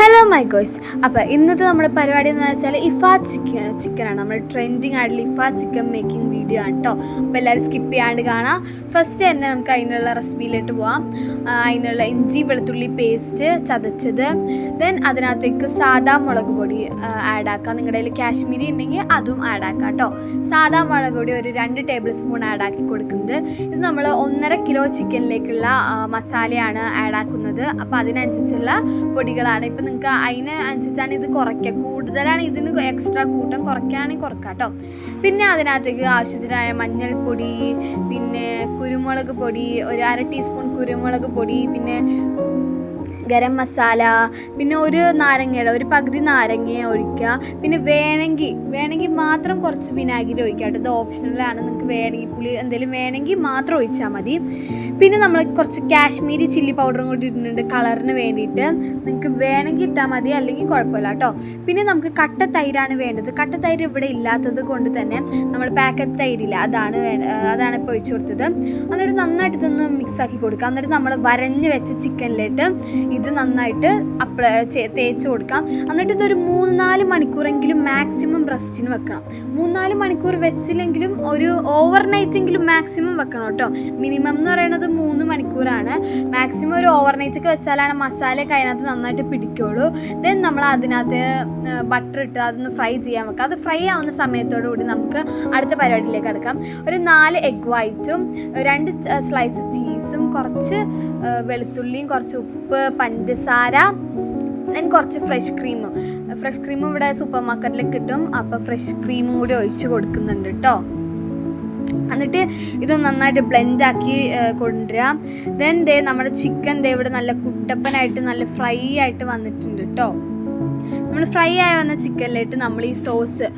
Hello my ഗോയ്സ്. അപ്പോൾ ഇന്നത്തെ നമ്മുടെ പരിപാടി എന്ന് വെച്ചാൽ ഇഫാ ചിക്കനാണ്. നമ്മൾ ട്രെൻഡിങ് ആയിട്ടുള്ള ഇഫാ ചിക്കൻ മേക്കിംഗ് വീഡിയോ ആണ് കേട്ടോ. അപ്പോൾ എല്ലാവരും സ്കിപ്പ് ചെയ്യാണ്ട് കാണാം. ഫസ്റ്റ് തന്നെ നമുക്ക് അതിനുള്ള റെസിപ്പിയിലോട്ട് പോവാം. അതിനുള്ള ഇഞ്ചി വെളുത്തുള്ളി പേസ്റ്റ് ചതച്ചത്, ദെൻ അതിനകത്തേക്ക് സാദാ മുളക് പൊടി ആഡാക്കാം. നിങ്ങളുടെ കയ്യിൽ കാശ്മീരി ഉണ്ടെങ്കിൽ അതും ആഡാക്കാം കേട്ടോ. സാദാ മുളക് പൊടി ഒരു 2 ടേബിൾ സ്പൂൺ ആഡാക്കി കൊടുക്കുന്നത്. ഇത് നമ്മൾ 1.5 കിലോ ചിക്കനിലേക്കുള്ള മസാലയാണ് ആഡാക്കുന്നത്. അപ്പോൾ അതിനനുസരിച്ചുള്ള പൊടികളാണ്. ഇപ്പം നിങ്ങൾക്ക് അതിന് അനുസരിച്ചാണ് ഇത് കുറയ്ക്കുക. കൂടുതലാണ് ഇതിന് എക്സ്ട്രാ കൂട്ടം, കുറയ്ക്കുകയാണെങ്കിൽ കുറക്കാം കേട്ടോ. പിന്നെ അതിനകത്തേക്ക് ആവശ്യത്തിനായ മഞ്ഞൾപ്പൊടി, പിന്നെ കുരുമുളക് പൊടി, ഒരു 1/2 ടീസ്പൂൺ കുരുമുളക് പൊടി, പിന്നെ ഗരം മസാല, പിന്നെ ഒരു പകുതി നാരങ്ങ ഒഴിക്കുക. പിന്നെ വേണമെങ്കിൽ മാത്രം കുറച്ച് വിനാഗിരി ഒഴിക്കുക കേട്ടോ. ഇത് ഓപ്ഷണലാണ്. നിങ്ങൾക്ക് വേണമെങ്കിൽ പുളി എന്തെങ്കിലും വേണമെങ്കിൽ മാത്രം ഒഴിച്ചാൽ മതി. പിന്നെ നമ്മൾ കുറച്ച് കാശ്മീരി ചില്ലി പൗഡറും കൂടി ഇടുന്നുണ്ട് കളറിന് വേണ്ടിയിട്ട്. നിങ്ങൾക്ക് വേണമെങ്കിൽ ഇട്ടാൽ മതി, അല്ലെങ്കിൽ കുഴപ്പമില്ല കേട്ടോ. പിന്നെ നമുക്ക് കട്ട തൈരാണ് വേണ്ടത്. കട്ട തൈര് ഇവിടെ ഇല്ലാത്തത് കൊണ്ട് തന്നെ നമ്മൾ പാക്കറ്റ് തൈരില്ല, അതാണ് ഇപ്പോൾ ഒഴിച്ചു കൊടുത്തത്. എന്നിട്ട് നന്നായിട്ട് ഇതൊന്ന് മിക്സാക്കി കൊടുക്കുക. എന്നിട്ട് നമ്മൾ വരഞ്ഞ് വെച്ച ചിക്കനിലിട്ട് ഇത് നന്നായിട്ട് തേച്ച് കൊടുക്കാം. എന്നിട്ട് ഇതൊരു 3-4 മണിക്കൂറെങ്കിലും മാക്സിമം റെസ്റ്റിന് വെക്കണം. 3-4 മണിക്കൂർ വെച്ചില്ലെങ്കിലും ഒരു ഓവർനൈറ്റെങ്കിലും മാക്സിമം വെക്കണം കേട്ടോ. മിനിമം എന്ന് പറയുന്നത് 3 മണിക്കൂറാണ്. മാക്സിമം ഒരു ഓവർനൈറ്റൊക്കെ വെച്ചാലാണ് മസാലയൊക്കെ അതിനകത്ത് നന്നായിട്ട് പിടിക്കുള്ളൂ. ദെൻ നമ്മൾ അതിനകത്ത് ബട്ടർ ഇട്ട് അതൊന്ന് ഫ്രൈ ചെയ്യാൻ വെക്കാം. അത് ഫ്രൈ ആവുന്ന സമയത്തോടു കൂടി നമുക്ക് അടുത്ത പരിപാടിയിലേക്ക് എടുക്കാം. ഒരു 4 എഗ് വൈറ്റും 2 സ്ലൈസ് ചീസും കുറച്ച് വെളുത്തുള്ളിയും കുറച്ച് ഉപ്പ്, പഞ്ചസാര, ദെൻ കുറച്ച് ഫ്രഷ് ക്രീമും ഇവിടെ സൂപ്പർ മാർക്കറ്റിൽ കിട്ടും. അപ്പോൾ ഫ്രഷ് ക്രീമും കൂടി ഒഴിച്ച് കൊടുക്കുന്നുണ്ട് കേട്ടോ. എന്നിട്ട് ഇത് നന്നായിട്ട് ബ്ലെൻഡാക്കി കൊണ്ടുവരാം. ദെൻ നമ്മുടെ ചിക്കൻ ഇവിടെ നല്ല കുട്ടപ്പനായിട്ട് നല്ല ഫ്രൈ ആയിട്ട് വന്നിട്ടുണ്ട് കേട്ടോ. നമ്മൾ ഫ്രൈ ആയി വന്ന ചിക്കനിലായിട്ട് നമ്മൾ ഈ സോസ്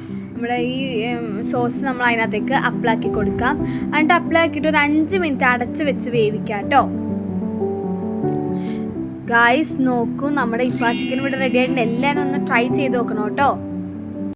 നമ്മൾ അതിനകത്തേക്ക് അപ്ലാക്കി കൊടുക്കാം. എന്നിട്ട് അപ്ലാക്കിയിട്ട് ഒരു 5 മിനിറ്റ് അടച്ച് വെച്ച് വേവിക്കാം കേട്ടോ. ഗായ്സ് നോക്കൂ, നമ്മുടെ ഇഫാ ചിക്കൻ ഇവിടെ റെഡി ആയിട്ടുണ്ട്. എല്ലാവരും ഒന്ന് ട്രൈ ചെയ്ത് നോക്കണം കേട്ടോ.